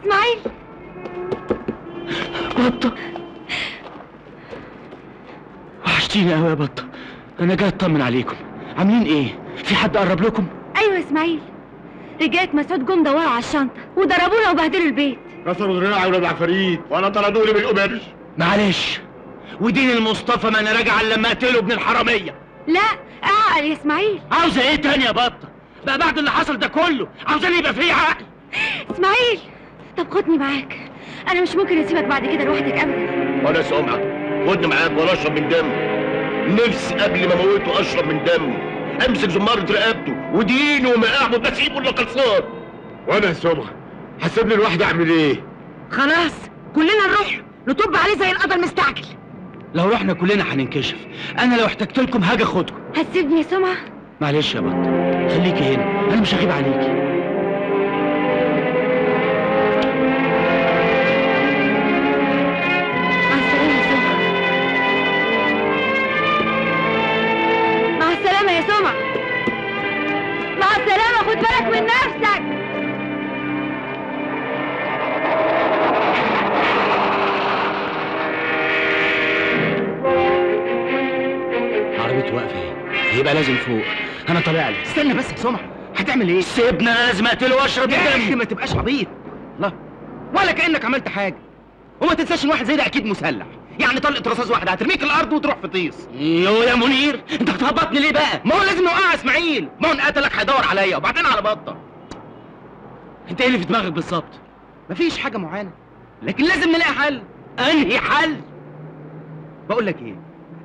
اسماعيل. بطة، وحشتيني قوي يا بطة. انا جاي اطمن عليكم، عاملين ايه؟ في حد قرب لكم؟ ايوه يا اسماعيل، رجالة مسعود جم دوروا على الشنطة وضربونا وبهدلوا البيت. كسروا دراعي ولاد عفاريت وانا طردوني بالقماش. معلش، ودين المصطفى ما انا راجع الا لما اقتله ابن الحرامية. لا اعقل يا اسماعيل. عاوزة ايه تاني يا بطة؟ بقى بعد اللي حصل ده كله عاوزاني يبقى فيه عقل. اسماعيل طب خدني معاك، انا مش ممكن اسيبك بعد كده لوحدك ابدا. وانا سمعك خدني معاك وانا اشرب من دمه. نفسي قبل ما اموته اشرب من دمه، امسك زمارة رقبته ودينه وما اعبد اسيبه الا خلصان. وانا سمعك هسيبني لوحدي اعمل ايه؟ خلاص كلنا نروح نطب عليه زي القدر المستعجل. لو رحنا كلنا هننكشف. انا لو احتجت لكم هاجي اخدكم. هتسيبني يا سمعة؟ معلش يا بطة، خليكي هنا، انا مش هغيب عليكي. مع السلامة يا سمعة. مع السلامة، خد بالك من نفسك. عربيته واقفة اهي، يبقى لازم فوق. انا طالع لي. استنى بس يا سمعة، هتعمل ايه؟ سيبني، انا لازم اقتله واشرب يا اخي الدم. ما تبقاش عبيط، لا ولا كأنك عملت حاجة. وما تنساش ان واحد زي ده اكيد مسلح، يعني طلقة رصاص واحدة هترميك الارض وتروح في طيس. يا منير، انت هتهبطني ليه بقى؟ ما هو لازم نوقع اسماعيل، ما هو ان قتلك هيدور عليا وبعدين على بطة. انت ايه اللي في دماغك بالظبط؟ مفيش حاجة معينة، لكن لازم نلاقي حل. انهي حل؟ بقول لك ايه،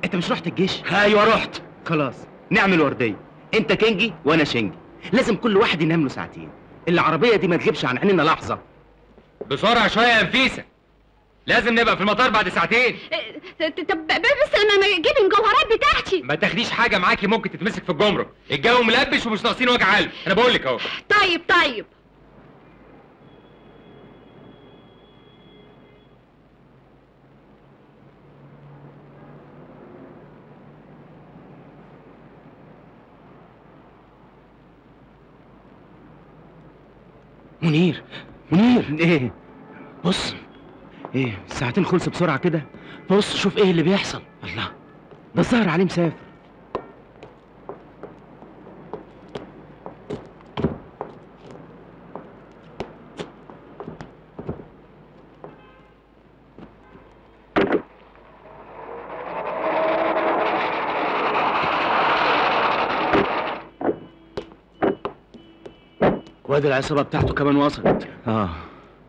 انت مش رحت الجيش؟ ايوه رحت. خلاص نعمل وردية، انت كنجي وانا شنجي، لازم كل واحد ينام له ساعتين، العربية دي ما تغيبش عن عينينا لحظة. بسرعة شوية يا نفيسة، لازم نبقى في المطار بعد ساعتين. طب بس انا اجيب الجوهرات بتاعتي. ما تاخديش حاجة معاكي ممكن تتمسك في الجمرك، الجو ملبش ومش ناقصين وجع قلب، انا بقول لك اهو. طيب منير، ايه؟ بص. ايه الساعتين خلصوا بسرعة كده؟ بص شوف ايه اللي بيحصل. الله، ده الظاهر عليه مسافر. وادي العصابة بتاعته كمان وصلت.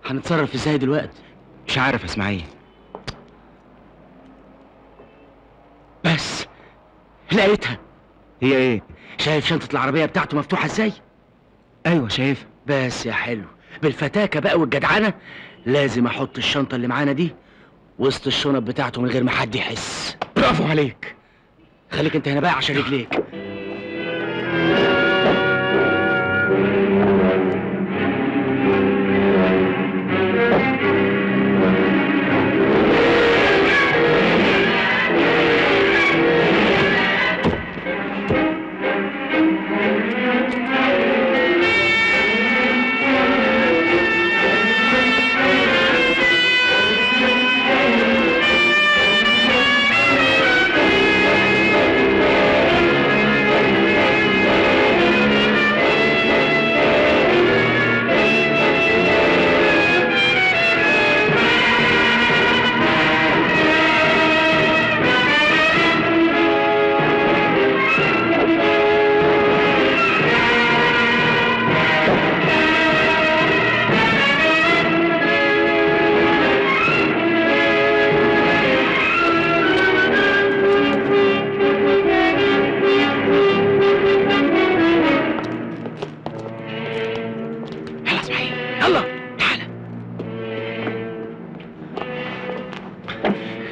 هنتصرف ازاي دلوقتي؟ مش عارف يا اسماعيل. بس لقيتها. هي ايه؟ شايف شنطة العربية بتاعته مفتوحة ازاي؟ ايوه شايف. بس يا حلو، بالفتاكة بقى والجدعنة لازم احط الشنطة اللي معانا دي وسط الشنط بتاعته من غير ما حد يحس. برافو عليك. خليك انت هنا بقى عشان رجليك.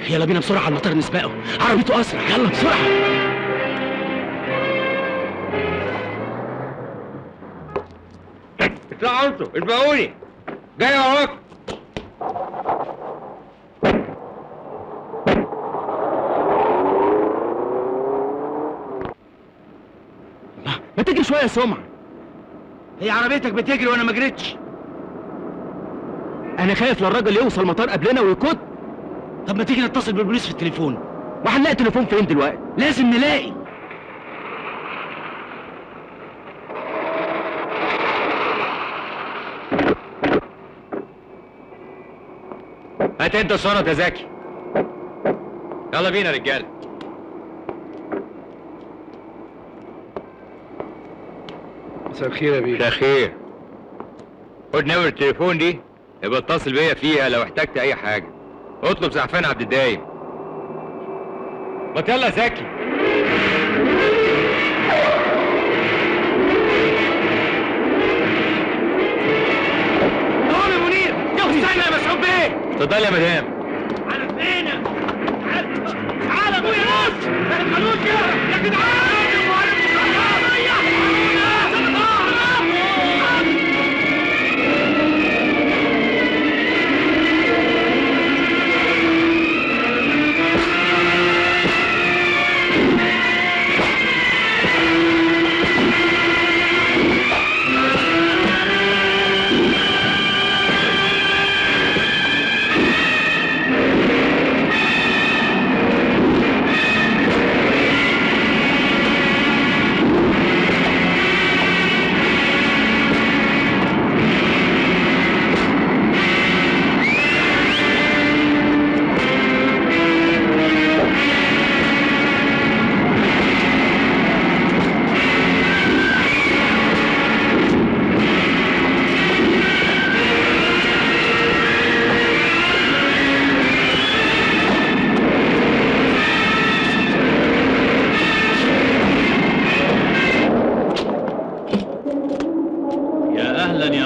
يلا بينا بسرعة على المطار نسبقه، عربيته أسرع. يلا بسرعة. اطلعوا انتوا اسبقوني، جاي وراكم. ما تجري شوية يا سمعة. هي عربيتك بتجري وأنا ما جريتش. انا خايف للراجل يوصل مطار قبلنا ويكت. طب ما تيجي نتصل بالبوليس في التليفون. وهنلاقي تليفون فين دلوقتي؟ لازم نلاقي. هات انت الشنط يا زكي. يلا بينا يا رجاله. مساء الخير يا بيه. مساء الخير. خد نمرة التليفون دي، يبقى اتصل بيا فيها لو احتجت اي حاجه. اطلب زعفان عبد الدايم. ما يلا يا زكي. قوم يا منير. استنى يا مسعود بيه. اتفضل يا مدام. على فين؟ تعالى ابويا نص. ما تخلوش يا جدعان.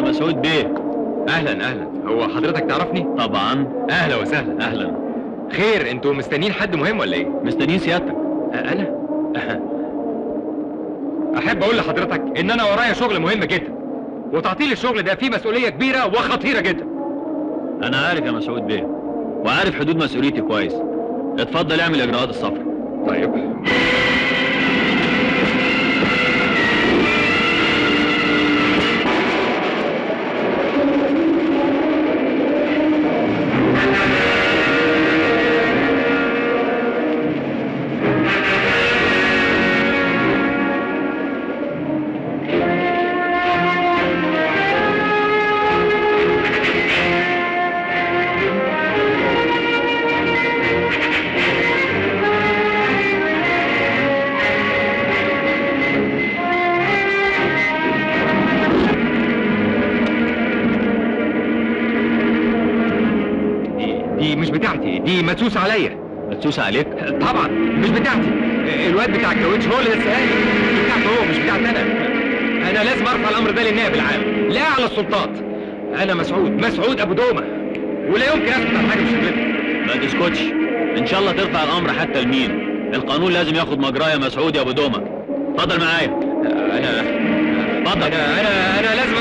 مسعود بيه. اهلا. هو حضرتك تعرفني؟ طبعا. اهلا وسهلا. اهلا. خير، انتوا مستنيين حد مهم ولا ايه؟ مستنيين سيادتك. انا؟ احب اقول لحضرتك ان انا ورايا شغل مهم جدا، وتعطيل الشغل ده فيه مسؤوليه كبيره وخطيره جدا. انا عارف يا مسعود بيه، وعارف حدود مسؤوليتي كويس. اتفضل اعمل اجراءات السفر. طيب. دي مش بتاعتي، دي مدسوسة عليا. مدسوسة عليك؟ طبعا مش بتاعتي. الواد بتاع الكاوتش هو اللي دسها لي. دي بتاعته هو مش بتاعتي انا. انا لازم ارفع الامر ده للنائب العام، لا على السلطات. انا مسعود ابو دومه، ولا يمكن اسكت عن حاجه مش شغلتي. ما تسكتش، ان شاء الله ترفع الامر حتى لمين. القانون لازم ياخد مجراه يا مسعود يا ابو دومه. اتفضل معايا. انا لازم